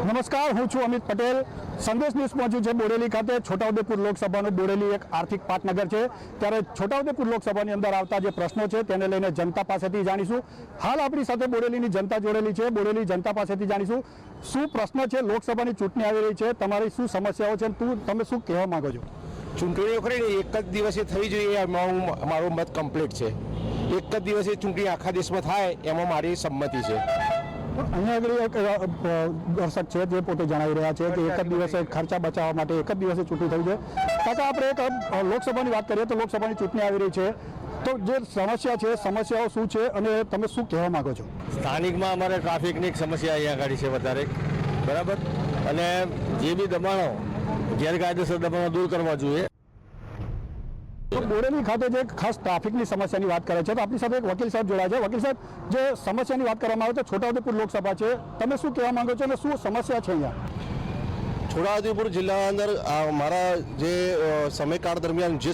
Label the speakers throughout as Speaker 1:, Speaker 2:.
Speaker 1: નમસ્કાર, હું છું અમિત પટેલ. સંદેશ ન્યૂઝ પહોંચ્યું છે બોડેલી ખાતે. છોટાઉદેપુર લોકસભાનું બોડેલી એક આર્થિક પાટનગર છે, ત્યારે છોટાઉદેપુર લોકસભાની અંદર આવતા જે પ્રશ્નો છે તેને લઈને જનતા પાસેથી જાણીશું. હાલ આપણી સાથે બોડેલીની જનતા જોડેલી છે. બોડેલી જનતા પાસેથી જાણીશું શું પ્રશ્ન છે. લોકસભાની ચૂંટણી આવી રહી છે, તમારી શું સમસ્યાઓ છે, તમે શું કહેવા માંગો છો?
Speaker 2: ચૂંટણીઓ ખરી એક જ દિવસે થઈ જોઈએ મારો મત કમ્પ્લીટ છે. એક જ દિવસે ચૂંટણી આખા દેશમાં થાય એમાં મારી સંમતિ છે.
Speaker 1: અહીંયા આગળ એક દર્શક છે જે પોતે જણાવી રહ્યા છે કે એક જ દિવસે ખર્ચા બચાવવા માટે એક જ દિવસે ચૂંટણી થઈ છે. કાકા, આપણે એક લોકસભાની વાત કરીએ તો લોકસભાની ચૂંટણી આવી રહી છે, તો જે સમસ્યા છે, સમસ્યાઓ શું છે અને તમે શું કહેવા માંગો છો?
Speaker 3: સ્થાનિકમાં અમારે ટ્રાફિકની સમસ્યા અહીંયા આગળ છે વધારે, બરાબર, અને જે બી દબાણો ગેરકાયદેસર દબાણો દૂર કરવા જોઈએ.
Speaker 1: તો બોડેલી ખાતે જે ખાસ ટ્રાફિકની સમસ્યાની વાત કરે છે, તો આપણી સાથે એક વકીલ સાહેબ જોડાયા છે. વકીલ સાહેબ, જે સમસ્યાની વાત કરવામાં આવે તો છોટાઉદેપુર લોકસભા છે, તમે શું કહેવા માંગો છો અને શું સમસ્યા છે અહીંયા?
Speaker 3: છોટાઉદેપુર જિલ્લાના અંદર મારા જે સમયકાળ દરમિયાન જે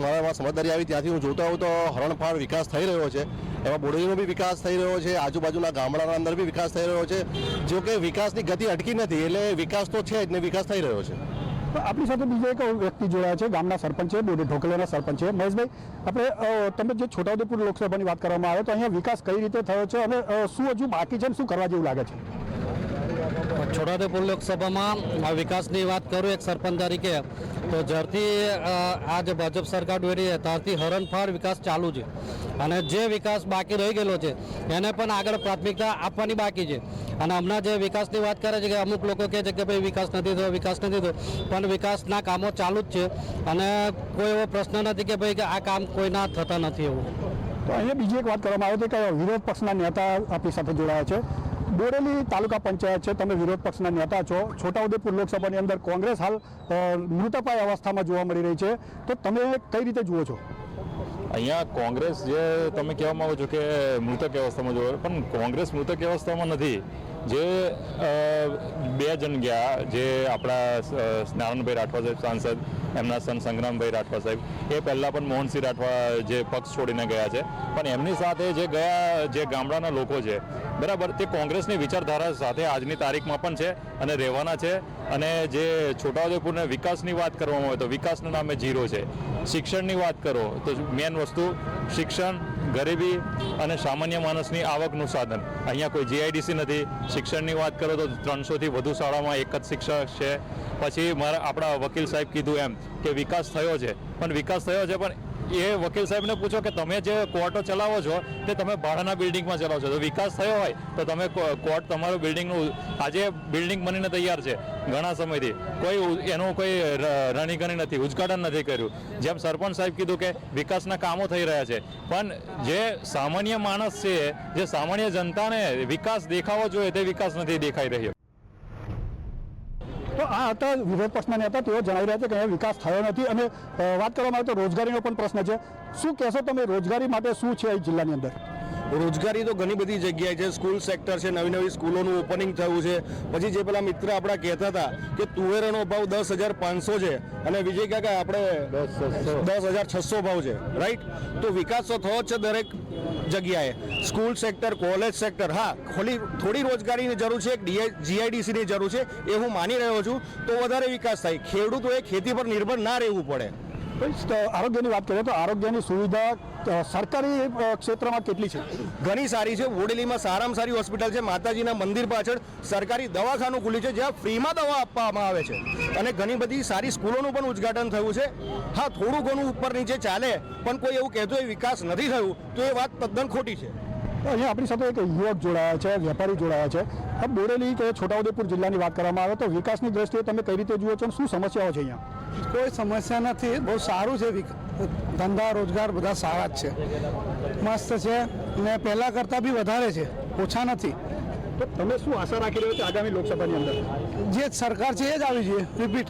Speaker 3: મારામાં સમજદારી આવી ત્યાંથી હું જોતા હોઉં તો હરણફાળ વિકાસ થઈ રહ્યો છે. એમાં બોડેલીનો બી વિકાસ થઈ રહ્યો છે, આજુબાજુના ગામડાના અંદર બી વિકાસ થઈ રહ્યો છે. જો કે વિકાસની ગતિ અટકી નથી, એટલે વિકાસ તો છે જ ને, વિકાસ થઈ રહ્યો છે.
Speaker 1: આપણી સાથે બીજો એક વ્યક્તિ જોડાયા છે, ગામના સરપંચ છે, ઢોકલિયાના સરપંચ છે. મહેશભાઈ, આપણે તમે જે છોટાઉદેપુર લોકસભાની વાત કરવામાં આવે તો અહીંયા વિકાસ કઈ રીતે થયો છે અને શું હજુ બાકી છે અને શું કરવા જેવું લાગે છે?
Speaker 4: છોટાઉદેપુર લોકસભામાં વિકાસની વાત કરું એક સરપંચ તરીકે, તો જ્યારથી આ જે ભાજપ સરકાર દોરી છે ત્યારથી હરણફાળ વિકાસ ચાલુ છે, અને જે વિકાસ બાકી રહી ગયેલો છે એને પણ આગળ પ્રાથમિકતા આપવાની બાકી છે. અને હમણાં જે વિકાસની વાત કરે છે કે અમુક લોકો કહે છે કે ભાઈ વિકાસ નથી થયો, વિકાસ નથી થયો, પણ વિકાસના કામો ચાલુ જ છે અને કોઈ એવો પ્રશ્ન નથી કે ભાઈ કે આ કામ કોઈના થતા નથી એવું.
Speaker 1: તો અહીંયા બીજી એક વાત કરવામાં આવે છે કે વિરોધ પક્ષના નેતા આપણી સાથે જોડાયા છે. બોડેલી તાલુકા પંચાયત છે, તમે વિરોધ પક્ષના નેતા છો. છોટાઉદેપુર લોકસભાની અંદર કોંગ્રેસ હાલ મૃતપાય અવસ્થામાં જોવા મળી રહી છે, તો તમે કઈ રીતે જુઓ છો?
Speaker 5: અહીંયા કોંગ્રેસ જે તમે કહેવા માંગો છો કે મૃતક અવસ્થામાં જોવે, પણ કોંગ્રેસ મૃતક અવસ્થામાં નથી. જે બે જણ ગયા, જે આપણા નારાયણભાઈ રાઠવા સાહેબ સાંસદ, એમના સન સંગ્રામભાઈ રાઠવા સાહેબ, એ પહેલાં પણ મોહનસિંહ રાઠવા જે પક્ષ છોડીને ગયા છે, પણ એમની સાથે જે ગયા જે ગામડાના લોકો છે, બરાબર, તે કોંગ્રેસની વિચારધારા સાથે આજની તારીખમાં પણ છે અને રહેવાના છે. અને જે છોટાઉદેપુરના વિકાસની વાત કરવામાં આવે તો વિકાસના નામે ઝીરો છે. શિક્ષણની વાત કરો તો મેન વસ્તુ શિક્ષણ, ગરીબી અને સામાન્ય માણસની આવકનું સાધન. અહીંયા કોઈ જીઆઈડીસી નથી. શિક્ષણની વાત કરો તો 300થી વધુ શાળામાં એક જ શિક્ષક છે. પછી આપણા વકીલ સાહેબ કીધું એમ કે વિકાસ થયો છે, પણ વિકાસ થયો છે, પણ એ વકીલ સાહેબને પૂછો કે તમે જે કોર્ટો ચલાવો છો તે તમે ભાડાના બિલ્ડિંગમાં ચલાવો છો, તો વિકાસ થયો હોય તો તમે કોર્ટ તમારું બિલ્ડિંગનું આજે બિલ્ડિંગ બનીને તૈયાર છે ઘણા સમયથી, કોઈ એનું કોઈ રણીગણી નથી, ઉદ્ઘાટન નથી કર્યું. જેમ સરપંચ સાહેબ કીધું કે વિકાસના કામો થઈ રહ્યા છે, પણ જે સામાન્ય માણસ છે, જે સામાન્ય જનતાને વિકાસ દેખાવો જોઈએ તે વિકાસ નથી દેખાઈ રહ્યો.
Speaker 1: તો આ હતા વિરોધ પક્ષના નેતા. તેઓ જણાવી રહ્યા છે કે અહીંયા વિકાસ થયો નથી. અને વાત કરવામાં આવે તો રોજગારીનો પણ પ્રશ્ન છે. શું કહેશો તમે, રોજગારી માટે શું છે અહીં જિલ્લાની અંદર?
Speaker 2: રોજગારી તો ઘણી બધી જગ્યાએ છે. સ્કૂલ સેક્ટર છે, નવી નવી સ્કૂલોનું ઓપનિંગ થયું છે. પછી જે પેલા મિત્ર આપણા કહેતા હતા કે તુવેરનો ભાવ 10,500 છે અને વિજય કાકા આપણે 10,600 ભાવ છે, રાઈટ? તો વિકાસ તો થયો જ છે દરેક જગ્યાએ. સ્કૂલ સેક્ટર, કોલેજ સેક્ટર, હા, થોડી રોજગારીની જરૂર છે, જીઆઈડીસીની જરૂર છે, એ હું માની રહ્યો છું. તો વધારે વિકાસ થાય. ખેડૂતોએ ખેતી પર નિર્ભર ના રહેવું પડે.
Speaker 1: આરોગ્યની વાત કરીએ તો આરોગ્યની સુવિધા સરકારી ક્ષેત્રમાં કેટલી છે?
Speaker 2: ઘણી સારી છે. બોડેલીમાં સારામાં સારી હોસ્પિટલ છે. માતાજીના મંદિર પાછળ સરકારી દવાખાનું ખુલ્યું છે જ્યાં ફ્રીમાં દવા આપવામાં આવે છે. અને ઘણી બધી સારી સ્કૂલોનું પણ ઉદ્ઘાટન થયું છે. હા, થોડું ઘણું ઉપર નીચે ચાલે, પણ કોઈ એવું કહેતું એ વિકાસ નથી થયું તો એ વાત તદ્દન ખોટી છે.
Speaker 1: અહીંયા આપણી સાથે એક યુવક જોડાયા છે, વેપારી જોડાયા છે. આ બોડેલી કે છોટાઉદેપુર જિલ્લાની વાત કરવામાં આવે તો વિકાસની દ્રષ્ટિએ તમે કઈ રીતે જુઓ છો અને શું સમસ્યાઓ છે અહીંયા?
Speaker 6: કોઈ સમસ્યા નથી, બહુ સારું છે. ધંધા રોજગાર બધા સારા જ છે, મસ્ત છે, અને પહેલાં કરતાં બી વધારે છે, ઓછા નથી.
Speaker 1: તો તમે શું આશા રાખી રહ્યો છો આગામી લોકસભાની અંદર?
Speaker 6: જે સરકાર છે એ જ આવી જોઈએ, રિપીટ.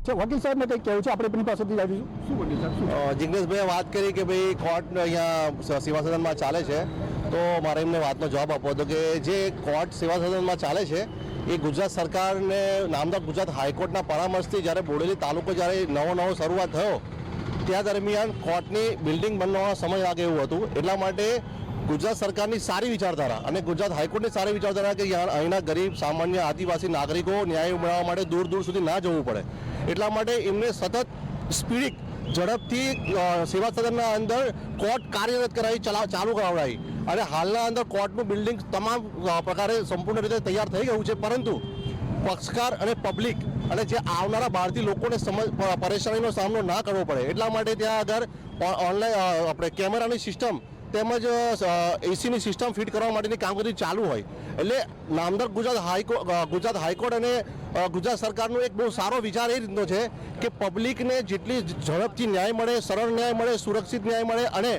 Speaker 1: વકીલ સાહેબને કંઈક કહેવું છે, આપણે એમની પાસેથી જાણીશું. શું વકીલ સાહેબ?
Speaker 3: જિગ્નેશભાઈએ વાત કરી કે ભાઈ કોર્ટ અહીંયા સેવા સદનમાં ચાલે છે, તો મારે એમને વાતનો જવાબ આપવો હતો કે જે કોર્ટ સેવા સદનમાં ચાલે છે એ ગુજરાત સરકારને નામદાર ગુજરાત હાઈકોર્ટના પરામર્શથી જ્યારે બોડેલી તાલુકો જ્યારે નવો શરૂઆત થયો ત્યાં દરમિયાન કોર્ટની બિલ્ડિંગ બનવાનો સમય લાગે એવું હતું. એટલા માટે ગુજરાત સરકારની સારી વિચારધારા અને ગુજરાત હાઈકોર્ટની સારી વિચારધારા કે અહીંના ગરીબ સામાન્ય આદિવાસી નાગરિકો ન્યાય મેળવવા માટે દૂર દૂર સુધી ના જવું પડે, એટલા માટે એમને સતત સ્પીડિક ઝડપથી સેવા સદનના અંદર કોર્ટ કાર્યરત કરાવી ચાલુ કરાવડાવી અને હાલના અંદર કોર્ટનું બિલ્ડિંગ તમામ પ્રકારે સંપૂર્ણ રીતે તૈયાર થઈ ગયું છે, પરંતુ પક્ષકાર અને પબ્લિક અને જે આવનારા બહારથી લોકોને પરેશાનીનો સામનો ના કરવો પડે એટલા માટે ત્યાં આગળ ઓનલાઈન આપણે કેમેરાની સિસ્ટમ તેમજ એસીની સિસ્ટમ ફિટ કરવા માટેની કામગીરી ચાલુ હોય, એટલે નામદાર ગુજરાત હાઈકોર્ટ અને ગુજરાત સરકારનો એક બહુ સારો વિચાર એ રીતનો છે કે પબ્લિકને જેટલી ઝડપથી ન્યાય મળે, સરળ ન્યાય મળે, સુરક્ષિત ન્યાય મળે અને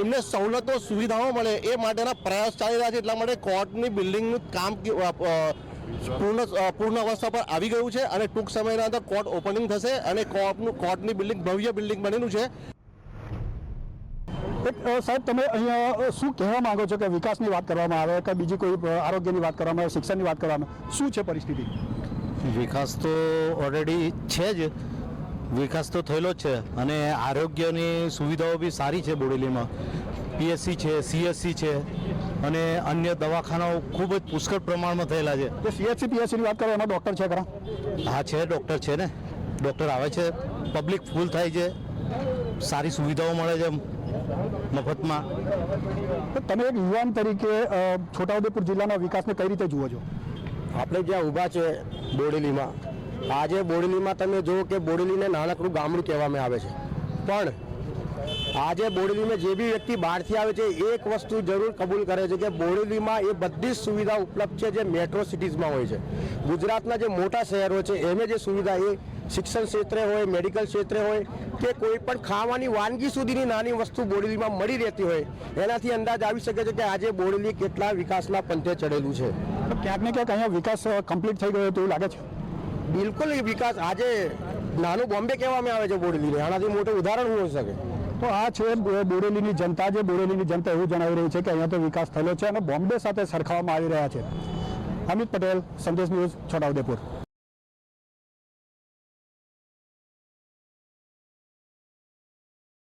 Speaker 3: એમને સવલતો સુવિધાઓ મળે એ માટેના પ્રયાસ ચાલી રહ્યા છે. એટલા માટે કોર્ટની બિલ્ડિંગનું કામ પૂર્ણ અવસ્થા પર આવી ગયું છે અને ટૂંક સમયના અંદર કોર્ટ ઓપનિંગ થશે અને કોર્ટની બિલ્ડિંગ ભવ્ય બિલ્ડિંગ બનેલું છે.
Speaker 1: સાહેબ, તમે અહીંયા શું કહેવા માંગો છો કે વિકાસની વાત કરવામાં આવે કે બીજી કોઈ આરોગ્યની વાત કરવામાં આવે, શિક્ષણની વાત કરવામાં આવે, શું છે પરિસ્થિતિ?
Speaker 7: વિકાસ તો ઓલરેડી છે જ, વિકાસ તો થયેલો જ છે અને આરોગ્યની સુવિધાઓ બી સારી છે. બોડેલીમાં પીએસસી છે, સીએસસી છે અને અન્ય દવાખાનાઓ ખૂબ જ પુષ્કળ પ્રમાણમાં થયેલા છે.
Speaker 1: જે સીએચસી પીએચસીની વાત કરો એમાં ડૉક્ટર છે ખરા?
Speaker 7: હા છે, ડૉક્ટર છે ને, ડૉક્ટર આવે છે, પબ્લિક ફૂલ થાય છે, સારી સુવિધાઓ મળે છે મફતમાં.
Speaker 1: તમે એક યુવાન તરીકે છોટાઉદેપુર જિલ્લાના વિકાસને કઈ રીતે જુઓ છો?
Speaker 8: આપણે જ્યાં ઊભા છે બોડેલીમાં, આજે બોડેલીમાં તમે જુઓ કે બોડેલીને નાનકડું ગામડું કહેવામાં આવે છે, પણ આજે બોડેલીમાં જે બી વ્યક્તિ બહારથી આવે છે એક વસ્તુ જરૂર કબૂલ કરે છે કે બોડેલીમાં એ બધી જ સુવિધા ઉપલબ્ધ છે જે મેટ્રો સિટીઝમાં હોય છે. ગુજરાતના જે મોટા શહેરો છે એમે જે સુવિધા એ શિક્ષણ ક્ષેત્રે હોય, મેડિકલ ક્ષેત્રે હોય કે કોઈ પણ ખાવાની વાનગી સુધીની નાની વસ્તુ બોડેલીમાં મળી રહેતી હોય, એનાથી અંદાજ આવી શકે છે કે આજે બોડેલી કેટલા વિકાસના પંથે ચડેલું છે.
Speaker 1: ક્યાંક ને ક્યાંક અહીંયા વિકાસ કમ્પ્લીટ થઈ ગયો તેવું લાગે છે?
Speaker 8: બિલકુલ એ વિકાસ આજે નાનું બોમ્બે કહેવામાં આવે છે બોડેલીને, આનાથી મોટું ઉદાહરણ હોઈ શકે.
Speaker 1: તો આ છે બોડેલીની જનતા. જે બોડેલીની જનતા એવું જણાવી રહી છે કે અહીંયા તો વિકાસ થયેલો છે અને બોમ્બે સાથે સરખાવવામાં આવી રહ્યા છે. અમિત પટેલ, સંદેશ ન્યૂઝ, છોટાઉદેપુર.